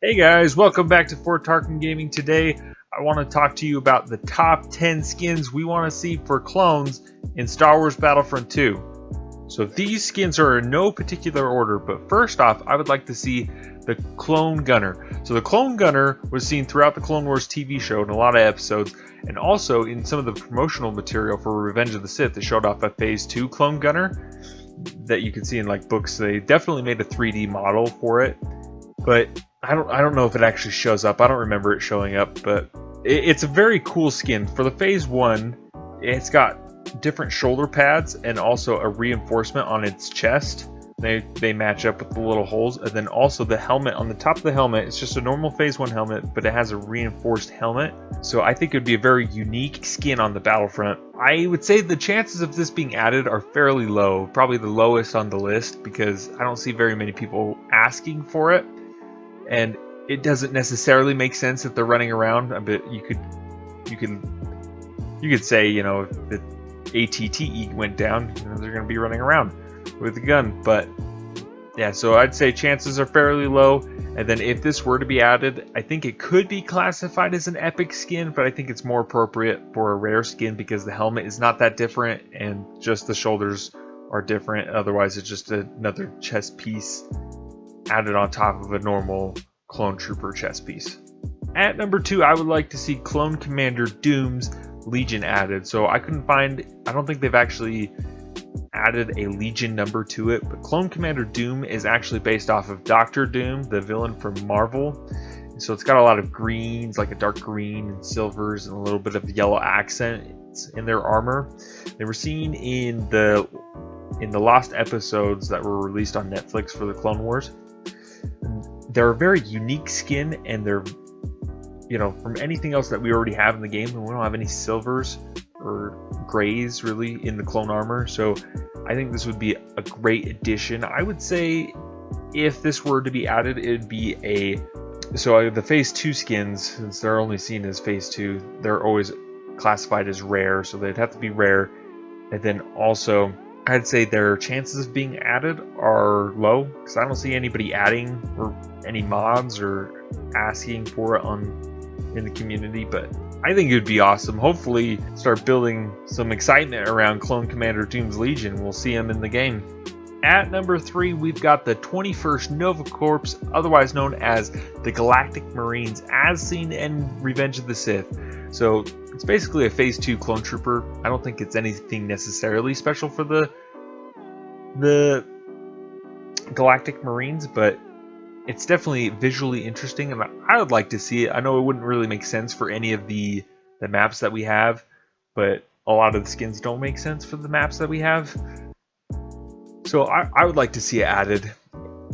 Hey guys, welcome back to Fort Tarkin Gaming. Today, I want to talk to you about the top 10 skins we want to see for clones in Star Wars Battlefront 2. So these skins are in no particular order, but first off, I would like to see the Clone Gunner. So the Clone Gunner was seen throughout the Clone Wars TV show in a lot of episodes, and also in some of the promotional material for Revenge of the Sith. They showed off a Phase 2 Clone Gunner that you can see in like books. They definitely made a 3D model for it, but I don't know if it actually shows up. I don't remember it showing up, but it's a very cool skin. For the Phase 1, it's got different shoulder pads and also a reinforcement on its chest. They match up with the little holes, and then also the helmet on the top of the helmet. It's just a normal Phase 1 helmet, but it has a reinforced helmet. So I think it would be a very unique skin on the Battlefront. I would say the chances of this being added are fairly low, probably the lowest on the list, because I don't see very many people asking for it. And it doesn't necessarily make sense if they're running around. But you could say, you know, if the ATTE went down, you know, they're going to be running around with a gun. But yeah, so I'd say chances are fairly low. And then if this were to be added, I think it could be classified as an epic skin, but I think it's more appropriate for a rare skin because the helmet is not that different and just the shoulders are different. Otherwise, it's just another chest piece added on top of a normal clone trooper chest piece. At number 2, I would like to see Clone Commander Doom's Legion added. So I don't think they've actually added a Legion number to it, but Clone Commander Doom is actually based off of Doctor Doom, the villain from Marvel. So it's got a lot of greens, like a dark green and silvers, and a little bit of yellow accents in their armor. They were seen in the lost episodes that were released on Netflix for the Clone Wars. They're a very unique skin, and they're, you know, from anything else that we already have in the game, and we don't have any silvers or grays really in the clone armor. So I think this would be a great addition. I would say if this were to be added, it'd be the Phase 2 skins, since they're only seen as Phase 2, they're always classified as rare, so they'd have to be rare. And then also, I'd say their chances of being added are low, because I don't see anybody adding or any mods or asking for it in the community. But I think it would be awesome. Hopefully start building some excitement around Clone Commander Doom's Legion. We'll see him in the game. At number 3, we've got the 21st Nova Corps, otherwise known as the Galactic Marines, as seen in Revenge of the Sith. So it's basically a Phase 2 clone trooper. I don't think it's anything necessarily special for the Galactic Marines, but it's definitely visually interesting, and I would like to see it. I know it wouldn't really make sense for any of the maps that we have, but a lot of the skins don't make sense for the maps that we have. So I would like to see it added.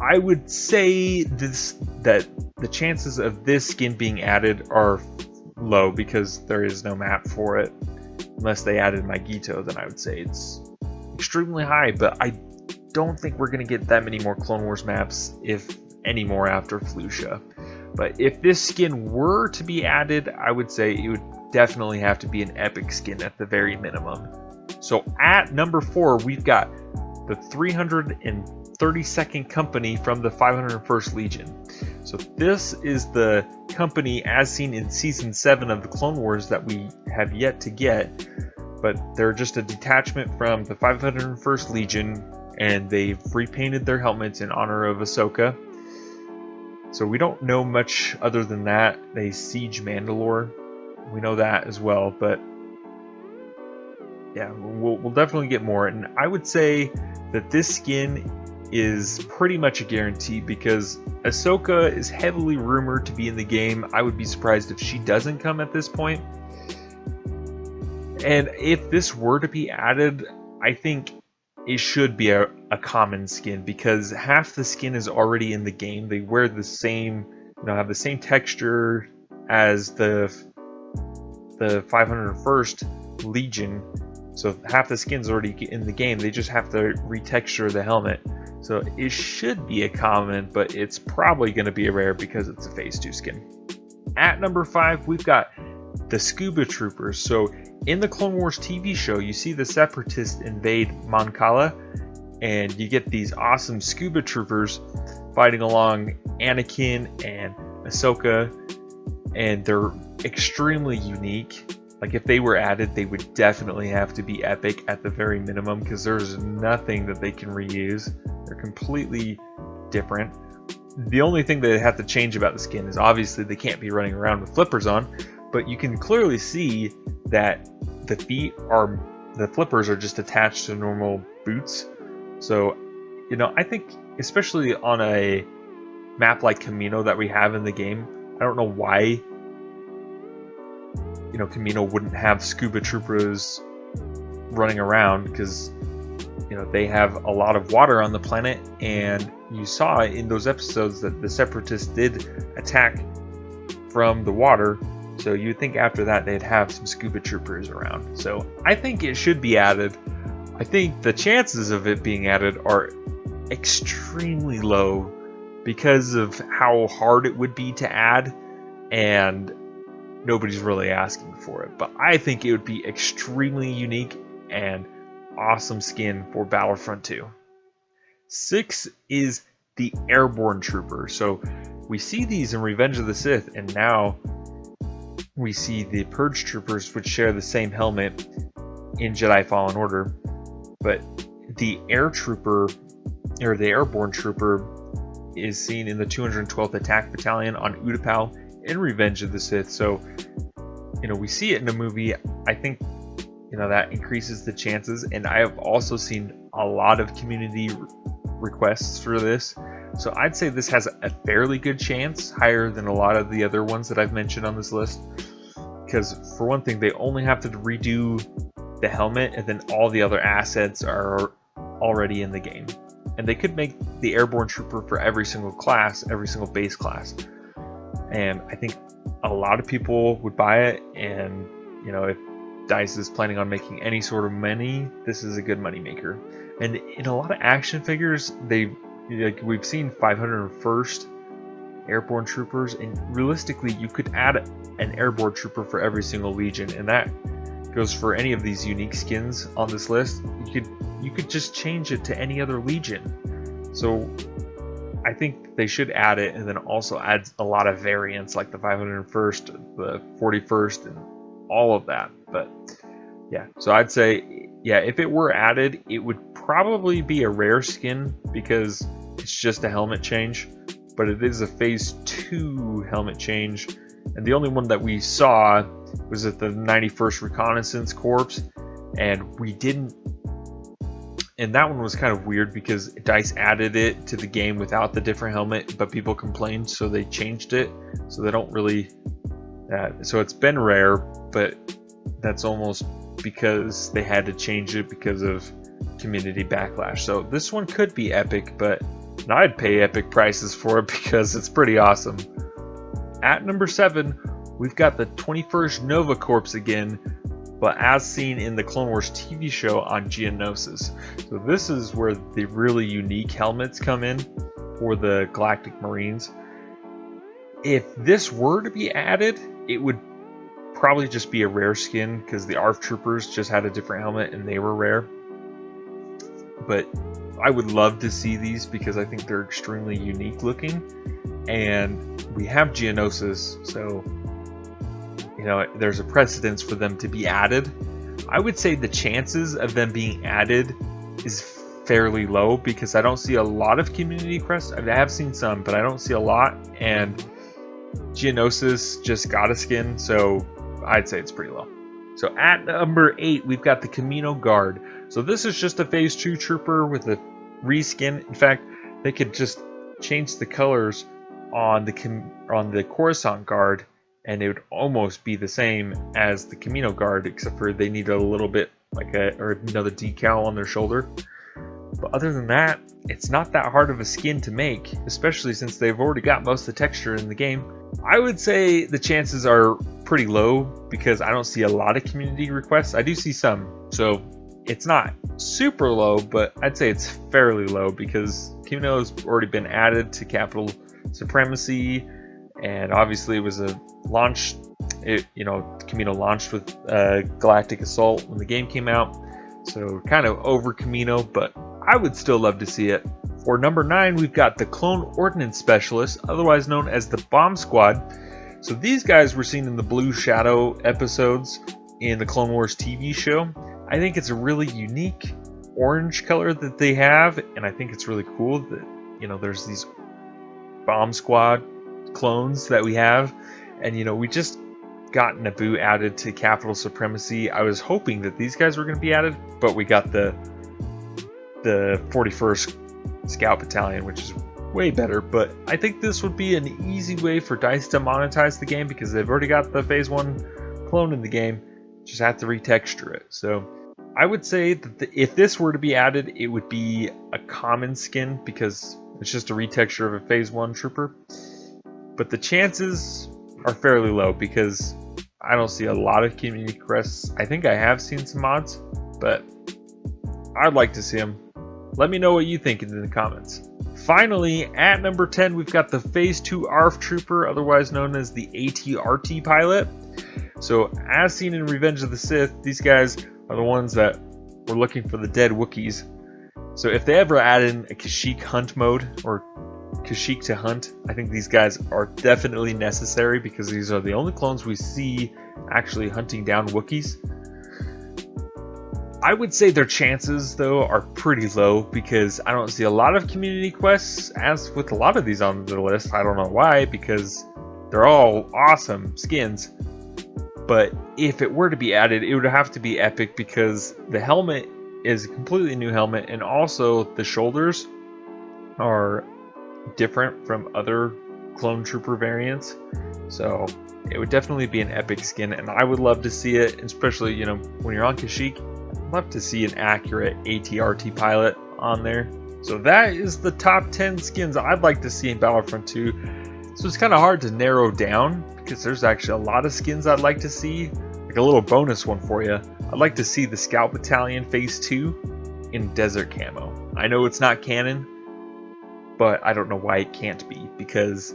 I would say that the chances of this skin being added are low because there is no map for it. Unless they added Magito, then I would say it's extremely high, but I don't think we're going to get that many more Clone Wars maps, if any more, after Felucia. But if this skin were to be added, I would say it would definitely have to be an epic skin at the very minimum. So at number 4, we've got the 332nd Company from the 501st Legion. So this is the company as seen in Season 7 of the Clone Wars that we have yet to get, but they're just a detachment from the 501st Legion, and they've repainted their helmets in honor of Ahsoka. So we don't know much other than that. They siege Mandalore. We know that as well, but yeah, we'll definitely get more. And I would say that this skin is pretty much a guarantee because Ahsoka is heavily rumored to be in the game. I would be surprised if she doesn't come at this point. And if this were to be added, I think it should be a common skin, because half the skin is already in the game. They wear the same, have the same texture as the 501st Legion. So half the skin's already in the game. They just have to retexture the helmet. So it should be a common, but it's probably going to be a rare because it's a Phase 2 skin. At number 5, we've got the Scuba Troopers. So in the Clone Wars TV show, you see the Separatists invade Mon Cala, and you get these awesome Scuba Troopers fighting along Anakin and Ahsoka, and they're extremely unique. Like, if they were added, they would definitely have to be epic at the very minimum, because there's nothing that they can reuse. They're completely different. The only thing they have to change about the skin is obviously they can't be running around with flippers on, but you can clearly see that the flippers are just attached to normal boots. So, I think especially on a map like Camino that we have in the game, I don't know why Camino wouldn't have scuba troopers running around, because they have a lot of water on the planet, and you saw in those episodes that the Separatists did attack from the water, so you'd think after that they'd have some scuba troopers around. So I think it should be added. I think the chances of it being added are extremely low because of how hard it would be to add, and nobody's really asking for it. But I think it would be extremely unique and awesome skin for Battlefront 2. 6 is the Airborne Trooper. So we see these in Revenge of the Sith, and now we see the Purge Troopers, which share the same helmet in Jedi Fallen Order. But the Air Trooper, or the Airborne Trooper, is seen in the 212th Attack Battalion on Utapau in Revenge of the Sith. So, we see it in a movie. I think, that increases the chances. And I have also seen a lot of community requests for this. So I'd say this has a fairly good chance, higher than a lot of the other ones that I've mentioned on this list. Because for one thing, they only have to redo the helmet, and then all the other assets are already in the game. And they could make the Airborne Trooper for every single class, every single base class. And I think a lot of people would buy it, and if DICE is planning on making any sort of money, this is a good money maker. And in a lot of action figures, we've seen 501st Airborne Troopers, and realistically you could add an Airborne Trooper for every single Legion, and that goes for any of these unique skins on this list. You could just change it to any other Legion. So I think they should add it, and then also add a lot of variants like the 501st, the 41st, and all of that. But yeah, so I'd say, yeah, if it were added, it would probably be a rare skin because it's just a helmet change, but it is a phase 2 helmet change, and the only one that we saw was at the 91st Reconnaissance Corps, and we didn't, and that one was kind of weird because DICE added it to the game without the different helmet, but people complained, so they changed it. So they don't really, so it's been rare, but that's almost because they had to change it because of community backlash. So this one could be epic, but I'd pay epic prices for it because it's pretty awesome. At number 7, we've got the 21st Nova Corps again, but as seen in the Clone Wars TV show on Geonosis. So this is where the really unique helmets come in for the Galactic Marines. If this were to be added, it would probably just be a rare skin because the ARF Troopers just had a different helmet and they were rare. But I would love to see these because I think they're extremely unique looking, and we have Geonosis, so there's a precedence for them to be added. I would say the chances of them being added is fairly low because I don't see a lot of community requests. I have seen some, but I don't see a lot, and Geonosis just got a skin, so I'd say it's pretty low. So at number 8, we've got the Camino Guard. So this is just a phase 2 trooper with a reskin. In fact, they could just change the colors on the Coruscant Guard, and it would almost be the same as the Camino Guard, except for they need a little bit or another decal on their shoulder. But other than that, it's not that hard of a skin to make, especially since they've already got most of the texture in the game. I would say the chances are pretty low because I don't see a lot of community requests. I do see some, so it's not super low, but I'd say it's fairly low because Camino has already been added to Capital Supremacy, and obviously it was a launch. Camino launched with Galactic Assault when the game came out, so kind of over Camino, but I would still love to see it. Or number 9, we've got the Clone Ordnance Specialist, otherwise known as the Bomb Squad. So these guys were seen in the Blue Shadow episodes in the Clone Wars TV show. I think it's a really unique orange color that they have, and I think it's really cool that, you know, there's these Bomb Squad clones that we have. And, you know, we just got Naboo added to Capital Supremacy. I was hoping that these guys were going to be added, but we got the 41st Scout Battalion, which is way better. But I think this would be an easy way for DICE to monetize the game because they've already got the Phase 1 clone in the game. Just have to retexture it. So I would say that if this were to be added, it would be a common skin because it's just a retexture of a Phase 1 trooper. But the chances are fairly low because I don't see a lot of community quests. I think I have seen some mods, but I'd like to see them. Let me know what you think in the comments. Finally, at number 10, we've got the Phase 2 ARF Trooper, otherwise known as the AT-RT pilot. So, as seen in Revenge of the Sith, these guys are the ones that were looking for the dead Wookiees. So if they ever add in a Kashyyyk hunt mode, or Kashyyyk to hunt, I think these guys are definitely necessary because these are the only clones we see actually hunting down Wookiees. I would say their chances, though, are pretty low because I don't see a lot of community quests, as with a lot of these on the list. I don't know why, because they're all awesome skins. But if it were to be added, it would have to be epic because the helmet is a completely new helmet, and also the shoulders are different from other clone trooper variants. So it would definitely be an epic skin, and I would love to see it, especially, you know, when you're on Kashyyyk. I'd love to see an accurate AT-RT pilot on there. So that is the top 10 skins I'd like to see in Battlefront 2. So it's kind of hard to narrow down because there's actually a lot of skins I'd like to see. Like a little bonus one for you. I'd like to see the Scout Battalion Phase 2 in desert camo. I know it's not canon, but I don't know why it can't be, because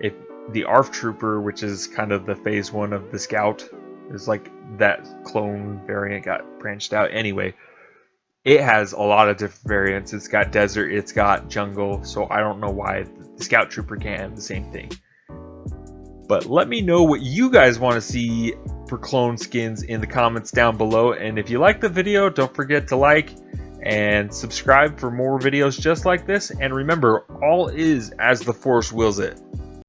if the ARF Trooper, which is kind of the Phase 1 of the Scout, is like that clone variant got branched out anyway. It has a lot of different variants. It's got desert, it's got jungle, so I don't know why the Scout Trooper can't have the same thing. But let me know what you guys want to see for clone skins in the comments down below. And if you like the video, don't forget to like and subscribe for more videos just like this. And remember, all is as the Force wills it.